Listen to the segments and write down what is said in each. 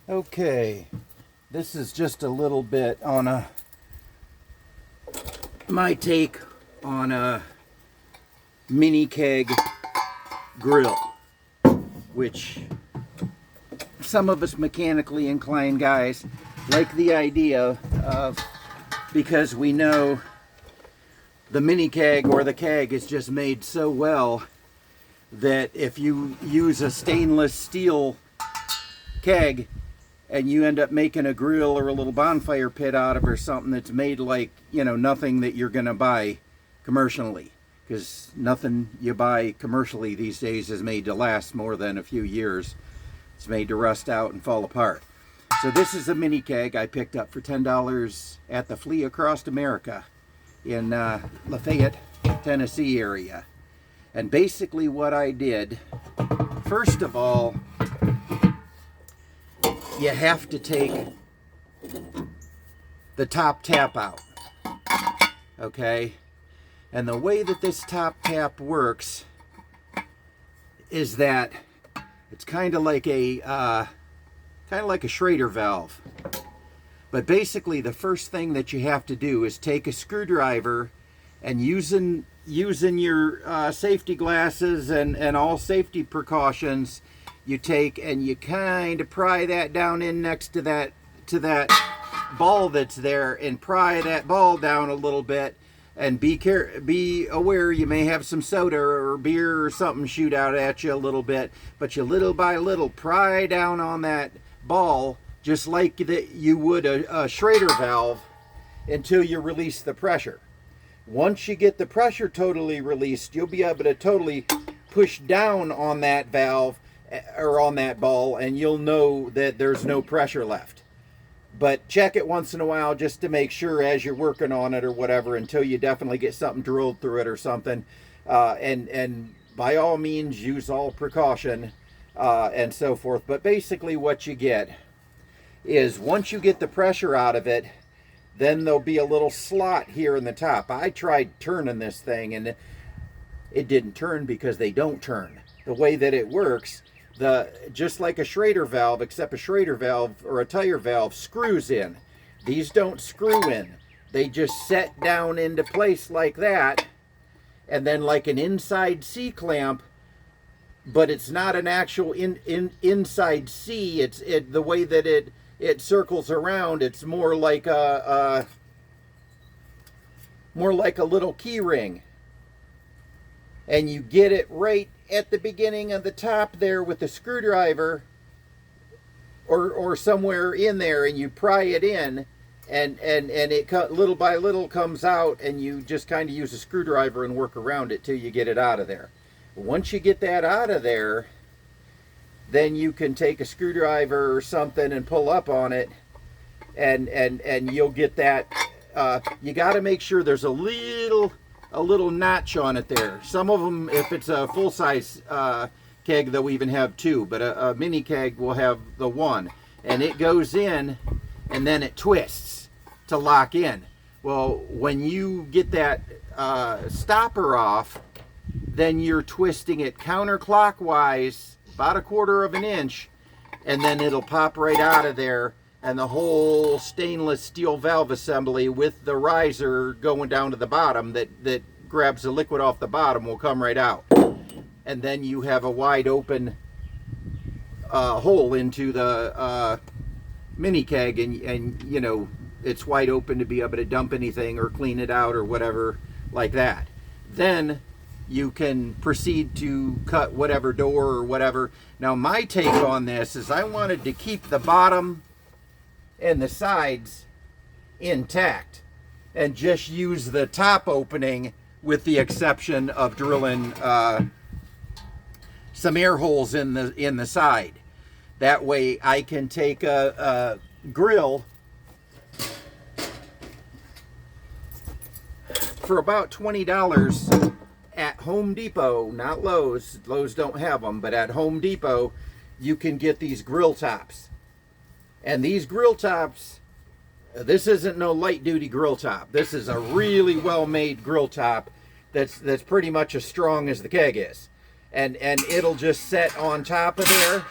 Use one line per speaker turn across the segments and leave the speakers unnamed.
Okay, this is just a little bit on my take on a mini keg grill, which some of us mechanically inclined guys like the idea of, because we know the mini keg or the keg is just made so well that if you use a stainless steel keg and you end up making a grill or a little bonfire pit out of, or something that's made like, you know, nothing that you're gonna buy commercially, because nothing you buy commercially these days is made to last more than a few years. It's made to rust out and fall apart. So this is a mini keg I picked up for $10 at the Flea Across America in Lafayette, Tennessee area. And basically what I did, first of all, you have to take the top tap out, okay? And the way that this top tap works is that it's kind of like a Schrader valve. But basically, the first thing that you have to do is take a screwdriver and using your safety glasses and all safety precautions, you take and you kind of pry that down in next to that ball that's there, and pry that ball down a little bit, and be aware you may have some soda or beer or something shoot out at you a little bit, but you little by little pry down on that ball just like that you would a Schrader valve until you release the pressure. Once you get the pressure totally released, you'll be able to totally push down on that valve or on that ball, and you'll know that there's no pressure left. But check it once in a while just to make sure as you're working on it or whatever, until you definitely get something drilled through it or something. And by all means, use all precaution and so forth. But basically what you get is, once you get the pressure out of it, then there'll be a little slot here in the top. I tried turning this thing and it didn't turn, because they don't turn. The way that it works, just like a Schrader valve, except a Schrader valve or a tire valve screws in. These don't screw in. They just set down into place like that, and then like an inside C-clamp, but it's not an actual inside C. The way that it circles around, it's more like a little key ring. And you get it right at the beginning of the top there with the screwdriver or somewhere in there, and you pry it in, and it little by little comes out, and you just kind of use a screwdriver and work around it till you get it out of there. Once you get that out of there, then you can take a screwdriver or something and pull up on it, and you'll get that. You got to make sure there's a little notch on it there. Some of them, if it's a full-size keg, they'll even have two, but a mini keg will have the one, and it goes in and then it twists to lock in. Well, when you get that stopper off, then you're twisting it counterclockwise about 1/4 of an inch, and then it'll pop right out of there, and the whole stainless steel valve assembly with the riser going down to the bottom that grabs the liquid off the bottom will come right out. And then you have a wide open hole into the mini keg, and you know, it's wide open to be able to dump anything or clean it out or whatever like that. Then you can proceed to cut whatever door or whatever. Now my take on this is, I wanted to keep the bottom and the sides intact and just use the top opening, with the exception of drilling some air holes in the side. That way I can take a grill for about $20 at Home Depot, not Lowe's. Lowe's don't have them, but at Home Depot you can get these grill tops. And these grill tops, this isn't no light duty grill top. This is a really well made grill top that's pretty much as strong as the keg is. And it'll just set on top of there,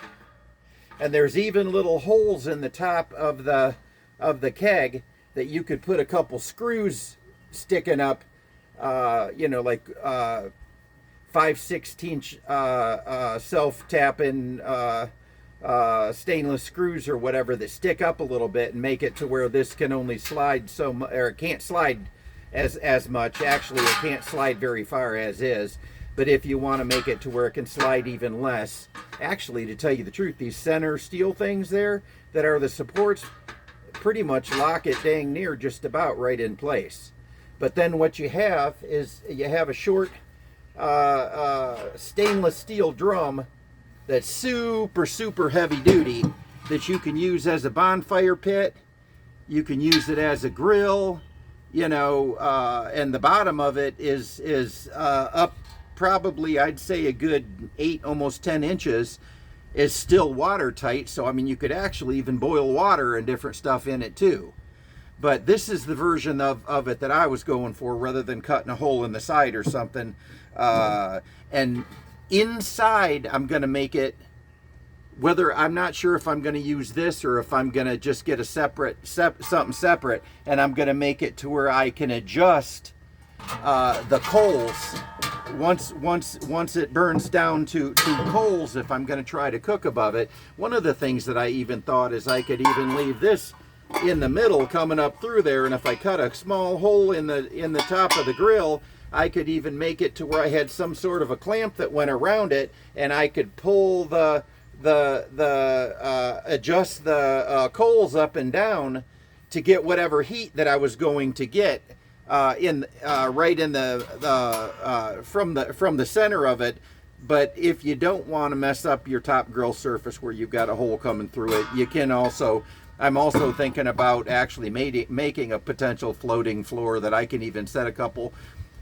And there's even little holes in the top of the keg that you could put a couple screws sticking up, you know, like 5/16 self-tapping stainless screws or whatever that stick up a little bit and make it to where this can only slide so much, or it can't slide as much. Actually, it can't slide very far as is. But if you want to make it to where it can slide even less, actually, to tell you the truth, these center steel things there that are the supports pretty much lock it dang near just about right in place. But then what you have is you have a short stainless steel drum that's super heavy duty that you can use as a bonfire pit. You can use it as a grill, you know, and the bottom of it is up probably, I'd say, a good 8, almost 10 inches, is still watertight. So I mean, you could actually even boil water and different stuff in it too. But this is the version of it that I was going for, rather than cutting a hole in the side or something. And inside, I'm going to make it, whether, I'm not sure if I'm going to use this or if I'm going to just get a something separate, and I'm going to make it to where I can adjust the coals once it burns down to coals, if I'm going to try to cook above it. One of the things that I even thought is I could even leave this in the middle coming up through there, and if I cut a small hole in the top of the grill, I could even make it to where I had some sort of a clamp that went around it, and I could pull adjust the coals up and down to get whatever heat that I was going to get right in from the center of it. But if you don't want to mess up your top grill surface where you've got a hole coming through it, you can also, I'm also thinking about actually making a potential floating floor that I can even set a couple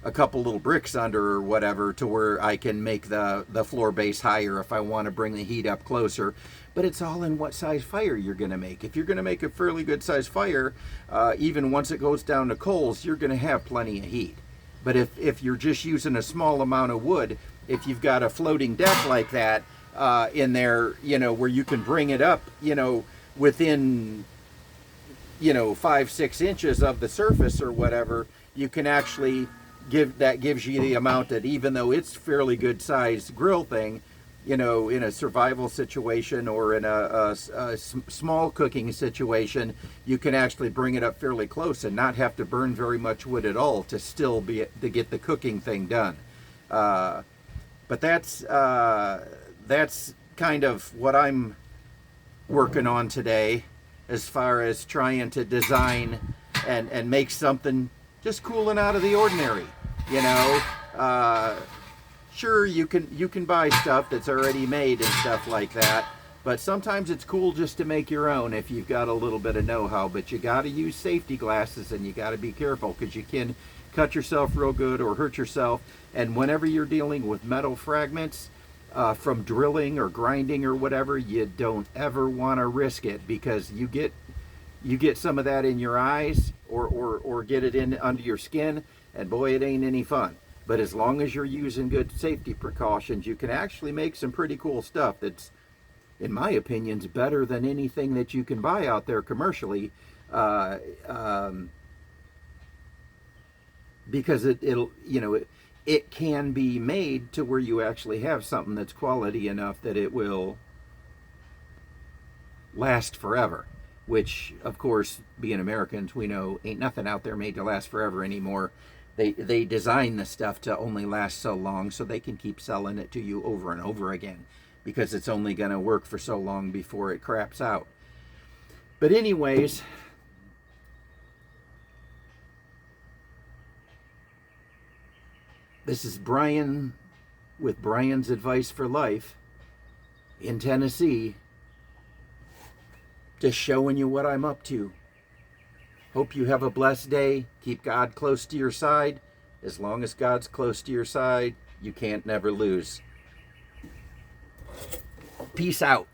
little bricks under or whatever, to where I can make the floor base higher if I want to bring the heat up closer. But it's all in what size fire you're going to make. If you're going to make a fairly good size fire, even once it goes down to coals, you're going to have plenty of heat. But if you're just using a small amount of wood, if you've got a floating deck like that in there, you know, where you can bring it up, you know, within, you know, 5-6 inches of the surface or whatever, you can actually gives you the amount that, even though it's fairly good size grill thing, you know, in a survival situation or in a small cooking situation, you can actually bring it up fairly close and not have to burn very much wood at all to still to get the cooking thing done. But that's kind of what I'm working on today, as far as trying to design and make something just cool and out of the ordinary. You know, sure, you can buy stuff that's already made and stuff like that, but sometimes it's cool just to make your own if you've got a little bit of know-how. But you got to use safety glasses, and you got to be careful, because you can cut yourself real good or hurt yourself. And whenever you're dealing with metal fragments from drilling or grinding or whatever, you don't ever want to risk it, because you get some of that in your eyes or get it in under your skin, and boy, it ain't any fun. But as long as you're using good safety precautions, you can actually make some pretty cool stuff that's, in my opinion, better than anything that you can buy out there commercially, because it'll, you know, it can be made to where you actually have something that's quality enough that it will last forever. Which, of course, being Americans, we know ain't nothing out there made to last forever anymore. They design the stuff to only last so long, so they can keep selling it to you over and over again, because it's only going to work for so long before it craps out. But anyways, this is Brian with Brian's Advice for Life in Tennessee, just showing you what I'm up to. Hope you have a blessed day. Keep God close to your side. As long as God's close to your side, you can't never lose. Peace out.